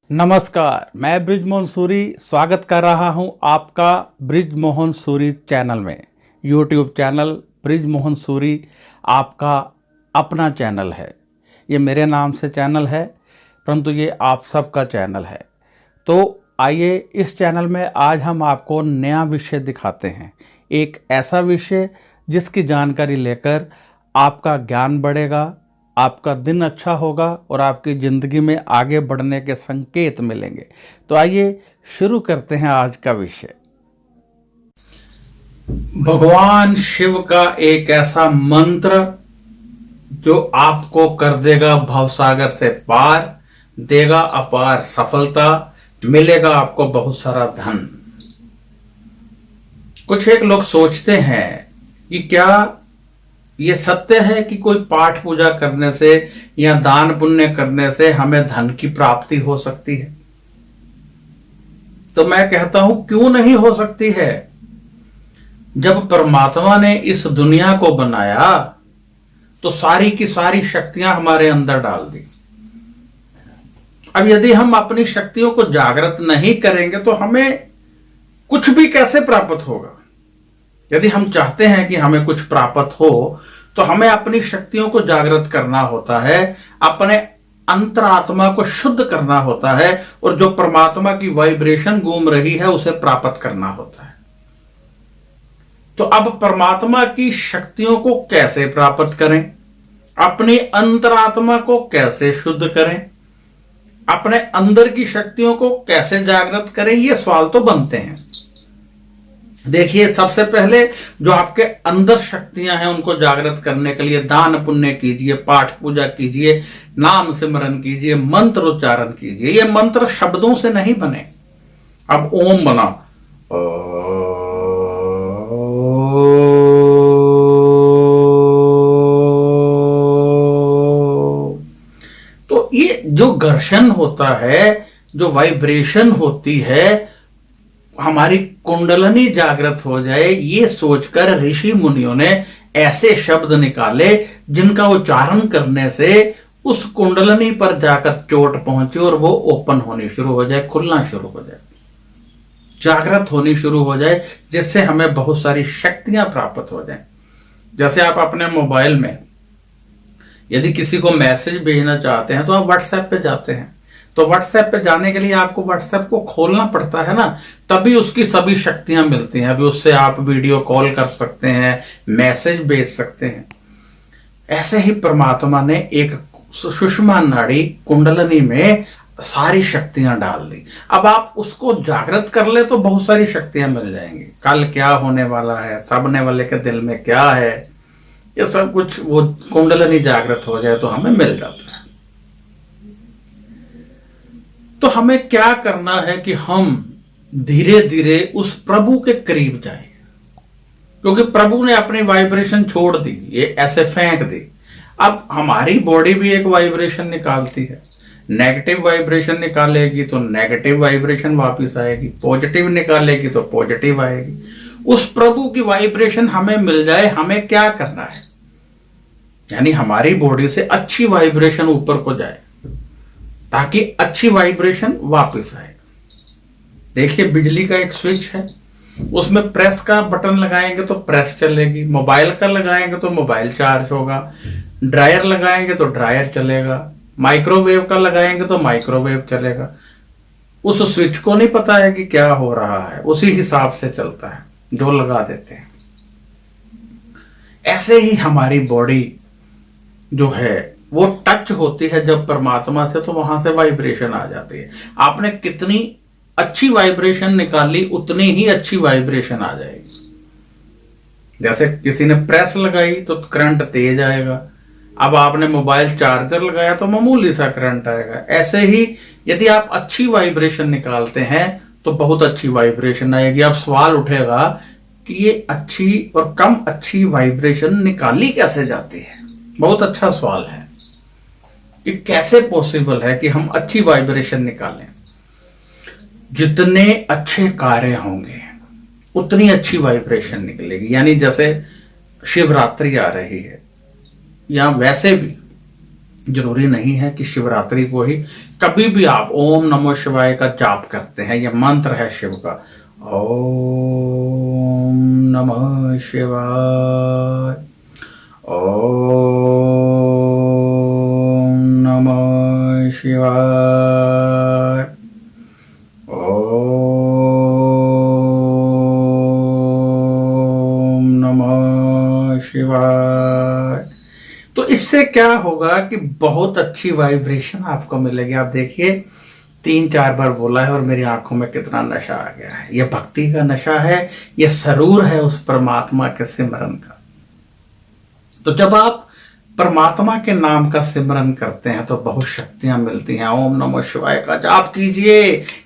नमस्कार, मैं ब्रिजमोहन सूरी स्वागत कर रहा हूं आपका ब्रिजमोहन सूरी चैनल में। यूट्यूब चैनल ब्रिजमोहन सूरी आपका अपना चैनल है। ये मेरे नाम से चैनल है, परंतु ये आप सबका चैनल है। तो आइए इस चैनल में आज हम आपको नया विषय दिखाते हैं। एक ऐसा विषय जिसकी जानकारी लेकर आपका ज्ञान बढ़ेगा, आपका दिन अच्छा होगा और आपकी ज़िंदगी में आगे बढ़ने के संकेत मिलेंगे। तो आइए शुरू करते हैं आज का विषय। भगवान शिव का एक ऐसा मंत्र जो आपको कर देगा भवसागर से पार, देगा अपार सफलता, मिलेगा आपको बहुत सारा धन। कुछ एक लोग सोचते हैं कि क्या ये सत्य है कि कोई पाठ पूजा करने से या दान पुण्य करने से हमें धन की प्राप्ति हो सकती है? तो मैं कहता हूं क्यों नहीं हो सकती है। जब परमात्मा ने इस दुनिया को बनाया तो सारी की सारी शक्तियां हमारे अंदर डाल दी। अब यदि हम अपनी शक्तियों को जागृत नहीं करेंगे तो हमें कुछ भी कैसे प्राप्त होगा। यदि हम चाहते हैं कि हमें कुछ प्राप्त हो तो हमें अपनी शक्तियों को जागृत करना होता है, अपने अंतरात्मा को शुद्ध करना होता है और जो परमात्मा की वाइब्रेशन घूम रही है उसे प्राप्त करना होता है। तो अब परमात्मा की शक्तियों को कैसे प्राप्त करें, अपनी अंतरात्मा को कैसे शुद्ध करें, अपने अंदर की शक्तियों को कैसे जागृत करें, ये सवाल तो बनते हैं। देखिए, सबसे पहले जो आपके अंदर शक्तियां हैं उनको जागृत करने के लिए दान पुण्य कीजिए, पाठ पूजा कीजिए, नाम सिमरन कीजिए, मंत्र उच्चारण कीजिए। ये मंत्र शब्दों से नहीं बने। अब ओम बना, तो ये जो घर्षण होता है, जो वाइब्रेशन होती है, हमारी कुंडलनी जागृत हो जाए, ये सोचकर ऋषि मुनियों ने ऐसे शब्द निकाले जिनका उच्चारण करने से उस कुंडलनी पर जाकर चोट पहुंचे और वो ओपन होनी शुरू हो जाए, खुलना शुरू हो जाए, जागृत होनी शुरू हो जाए, जिससे हमें बहुत सारी शक्तियां प्राप्त हो जाए। जैसे आप अपने मोबाइल में यदि किसी को मैसेज भेजना चाहते हैं तो आप व्हाट्सएप पे जाते हैं, तो व्हाट्सएप पे जाने के लिए आपको व्हाट्सएप को खोलना पड़ता है ना, तभी उसकी सभी शक्तियां मिलती हैं। अभी उससे आप वीडियो कॉल कर सकते हैं, मैसेज भेज सकते हैं। ऐसे ही परमात्मा ने एक सुषमा नाड़ी कुंडलनी में सारी शक्तियां डाल दी। अब आप उसको जागृत कर ले तो बहुत सारी शक्तियां मिल जाएंगी। कल क्या होने वाला है, सामने वाले के दिल में क्या है, ये सब कुछ वो कुंडलनी जागृत हो जाए तो हमें मिल जाता है। तो हमें क्या करना है कि हम धीरे धीरे उस प्रभु के करीब जाएं, क्योंकि प्रभु ने अपनी वाइब्रेशन छोड़ दी, ये ऐसे फेंक दी। अब हमारी बॉडी भी एक वाइब्रेशन निकालती है। नेगेटिव वाइब्रेशन निकालेगी तो नेगेटिव वाइब्रेशन वापस आएगी, पॉजिटिव निकालेगी तो पॉजिटिव आएगी। उस प्रभु की वाइब्रेशन हमें मिल जाए, हमें क्या करना है, यानी हमारी बॉडी से अच्छी वाइब्रेशन ऊपर को जाए ताकि अच्छी वाइब्रेशन वापस आए। देखिए, बिजली का एक स्विच है, उसमें प्रेस का बटन लगाएंगे तो प्रेस चलेगी, मोबाइल का लगाएंगे तो मोबाइल चार्ज होगा, ड्रायर लगाएंगे तो ड्रायर चलेगा, माइक्रोवेव का लगाएंगे तो माइक्रोवेव चलेगा। उस स्विच को नहीं पता है कि क्या हो रहा है, उसी हिसाब से चलता है जो लगा देते हैं। ऐसे ही हमारी बॉडी जो है वो टच होती है जब परमात्मा से, तो वहां से वाइब्रेशन आ जाती है। आपने कितनी अच्छी वाइब्रेशन निकाली उतनी ही अच्छी वाइब्रेशन आ जाएगी। जैसे किसी ने प्रेस लगाई तो करंट तेज आएगा, अब आपने मोबाइल चार्जर लगाया तो मामूली सा करंट आएगा। ऐसे ही यदि आप अच्छी वाइब्रेशन निकालते हैं तो बहुत अच्छी वाइब्रेशन आएगी। अब सवाल उठेगा कि ये अच्छी और कम अच्छी वाइब्रेशन निकाली कैसे जाती है। बहुत अच्छा सवाल है कि कैसे पॉसिबल है कि हम अच्छी वाइब्रेशन निकालें। जितने अच्छे कार्य होंगे उतनी अच्छी वाइब्रेशन निकलेगी। यानी जैसे शिवरात्रि आ रही है या वैसे भी जरूरी नहीं है कि शिवरात्रि को ही, कभी भी आप ओम नमो शिवाय का जाप करते हैं, यह मंत्र है शिव का। ओम नमः शिवाय, ओम नमः शिवाय, ओम नमः शिवाय। तो इससे क्या होगा कि बहुत अच्छी वाइब्रेशन आपको मिलेगी। आप देखिए 3-4 बार बोला है और मेरी आंखों में कितना नशा आ गया है। यह भक्ति का नशा है, यह सरूर है उस परमात्मा के सिमरन का। तो जब आप परमात्मा के नाम का सिमरन करते हैं तो बहुत शक्तियां मिलती हैं। ओम नमः शिवाय का जाप कीजिए,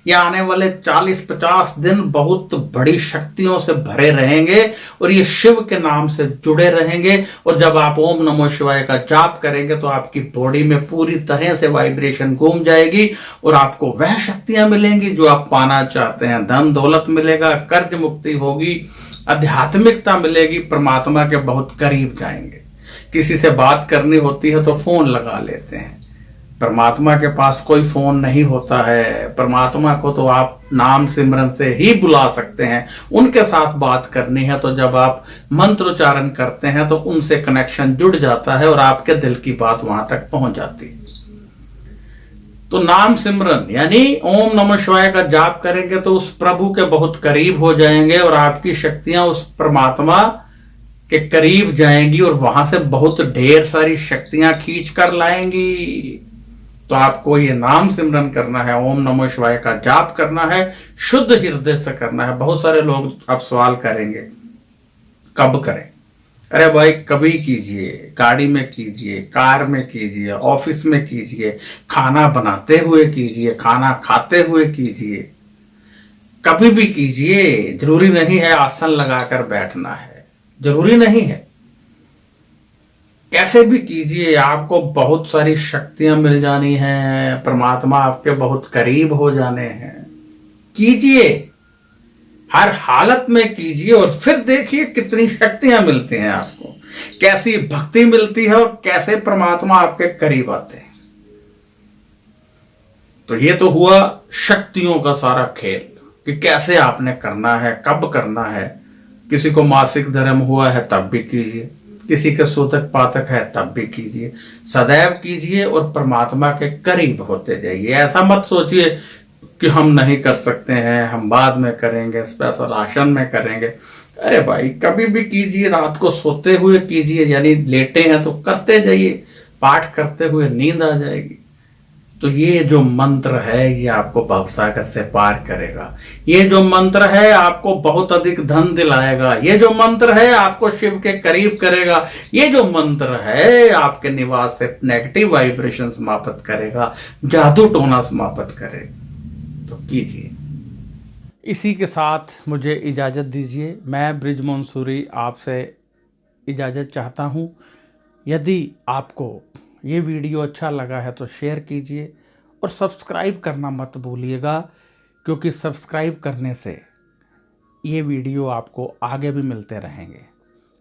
ये आने वाले 40-50 दिन बहुत बड़ी शक्तियों से भरे रहेंगे और ये शिव के नाम से जुड़े रहेंगे। और जब आप ओम नमः शिवाय का जाप करेंगे तो आपकी बॉडी में पूरी तरह से वाइब्रेशन घूम जाएगी और आपको वह शक्तियां मिलेंगी जो आप पाना चाहते हैं। धन दौलत मिलेगा, कर्ज मुक्ति होगी, आध्यात्मिकता मिलेगी, परमात्मा के बहुत करीब जाएंगे। किसी से बात करनी होती है तो फोन लगा लेते हैं, परमात्मा के पास कोई फोन नहीं होता है। परमात्मा को तो आप नाम सिमरन से ही बुला सकते हैं, उनके साथ बात करनी है तो जब आप मंत्रोच्चारण करते हैं तो उनसे कनेक्शन जुड़ जाता है और आपके दिल की बात वहां तक पहुंच जाती है। तो नाम सिमरन यानी ओम नमः शिवाय का जाप करेंगे तो उस प्रभु के बहुत करीब हो जाएंगे और आपकी शक्तियां उस परमात्मा के करीब जाएंगी और वहां से बहुत ढेर सारी शक्तियां खींच कर लाएंगी। तो आपको ये नाम सिमरन करना है, ओम नमः शिवाय का जाप करना है, शुद्ध हृदय से करना है। बहुत सारे लोग अब सवाल करेंगे कब करें? अरे भाई कभी कीजिए, गाड़ी में कीजिए, कार में कीजिए, ऑफिस में कीजिए, खाना बनाते हुए कीजिए, खाना खाते हुए कीजिए, कभी भी कीजिए। जरूरी नहीं है आसन लगाकर बैठना है, जरूरी नहीं है, कैसे भी कीजिए, आपको बहुत सारी शक्तियां मिल जानी हैं, परमात्मा आपके बहुत करीब हो जाने हैं। कीजिए, हर हालत में कीजिए और फिर देखिए कितनी शक्तियां मिलती हैं आपको, कैसी भक्ति मिलती है और कैसे परमात्मा आपके करीब आते हैं। तो ये तो हुआ शक्तियों का सारा खेल कि कैसे आपने करना है, कब करना है। किसी को मासिक धर्म हुआ है तब भी कीजिए, किसी के सूतक पातक है तब भी कीजिए, सदैव कीजिए और परमात्मा के करीब होते जाइए। ऐसा मत सोचिए कि हम नहीं कर सकते हैं, हम बाद में करेंगे, स्पेशल आसन में करेंगे। अरे भाई कभी भी कीजिए, रात को सोते हुए कीजिए, यानी लेटे हैं तो करते जाइए, पाठ करते हुए नींद आ जाएगी। तो ये जो मंत्र है ये आपको भवसागर से पार करेगा। ये जो मंत्र है आपको बहुत अधिक धन दिलाएगा। ये जो मंत्र है आपको शिव के करीब करेगा। ये जो मंत्र है आपके निवास से नेगेटिव वाइब्रेशन समाप्त करेगा, जादू टोना समाप्त करेगा। तो कीजिए। इसी के साथ मुझे इजाज़त दीजिए। मैं बृजमोहन सूरी आपसे इजाज़त चाहता हूँ। यदि आपको ये वीडियो अच्छा लगा है तो शेयर कीजिए और सब्सक्राइब करना मत भूलिएगा, क्योंकि सब्सक्राइब करने से ये वीडियो आपको आगे भी मिलते रहेंगे।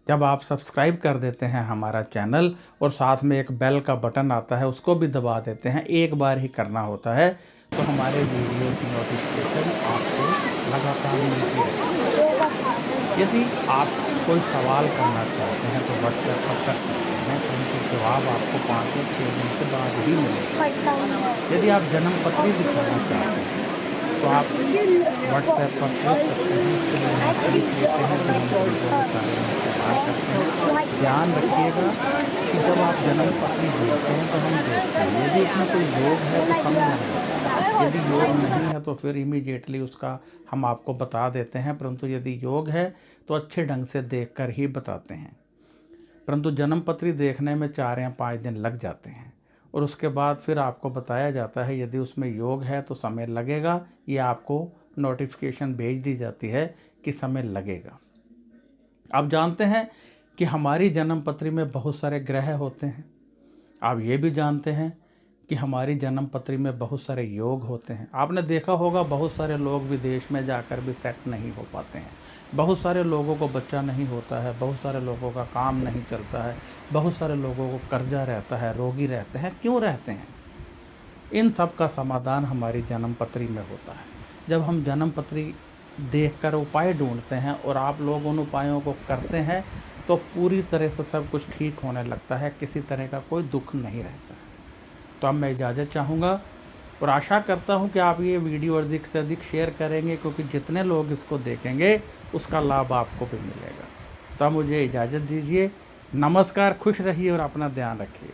जब आप सब्सक्राइब कर देते हैं हमारा चैनल और साथ में एक बेल का बटन आता है उसको भी दबा देते हैं, एक बार ही करना होता है, तो हमारे वीडियो की नोटिफिकेशन आपको लगातार मिलती रहेगी। यदि आप कोई सवाल करना चाहते हैं तो व्हाट्सएप पर कर सकते हैं, उनके जवाब आपको 5 या 6 दिन के बाद ही मिलेगा। यदि आप जन्म पत्री दिखाना चाहते हैं तो आप व्हाट्सएप पर पूछ सकते हैं, इसके लिए हम फीस लेते हैं जो हम वीडियो के बारे में इस्तेमाल करते हैं। ध्यान रखिएगा कि जब आप जन्म पत्री भेजते हैं तो हम देखते हैं, यदि इसमें कोई योग है तो समझ आएगा, यदि योग नहीं है तो फिर इमीडिएटली उसका हम आपको बता देते हैं, परंतु यदि योग है तो अच्छे ढंग से देखकर ही बताते हैं। परंतु जन्म पत्री देखने में 4 या 5 दिन लग जाते हैं और उसके बाद फिर आपको बताया जाता है यदि उसमें योग है तो समय लगेगा, ये आपको नोटिफिकेशन भेज दी जाती है कि समय लगेगा। आप जानते हैं कि हमारी जन्म पत्री में बहुत सारे ग्रह होते हैं। आप ये भी जानते हैं कि हमारी जन्म पत्री में बहुत सारे योग होते हैं। आपने देखा होगा बहुत सारे लोग विदेश में जाकर भी सेट नहीं हो पाते हैं, बहुत सारे लोगों को बच्चा नहीं होता है, बहुत सारे लोगों का काम नहीं चलता है, बहुत सारे लोगों को कर्जा रहता है, रोगी रहते हैं। क्यों रहते हैं? इन सब का समाधान हमारी जन्म पत्री में होता है। जब हम जन्म पत्री देखकर उपाय ढूंढते हैं और आप लोग उन उपायों को करते हैं तो पूरी तरह से सब कुछ ठीक होने लगता है, किसी तरह का कोई दुख नहीं रहता है। तो अब मैं इजाज़त चाहूँगा और आशा करता हूँ कि आप ये वीडियो अधिक से अधिक शेयर करेंगे, क्योंकि जितने लोग इसको देखेंगे उसका लाभ आपको भी मिलेगा। तो अब मुझे इजाज़त दीजिए। नमस्कार, खुश रहिए और अपना ध्यान रखिए।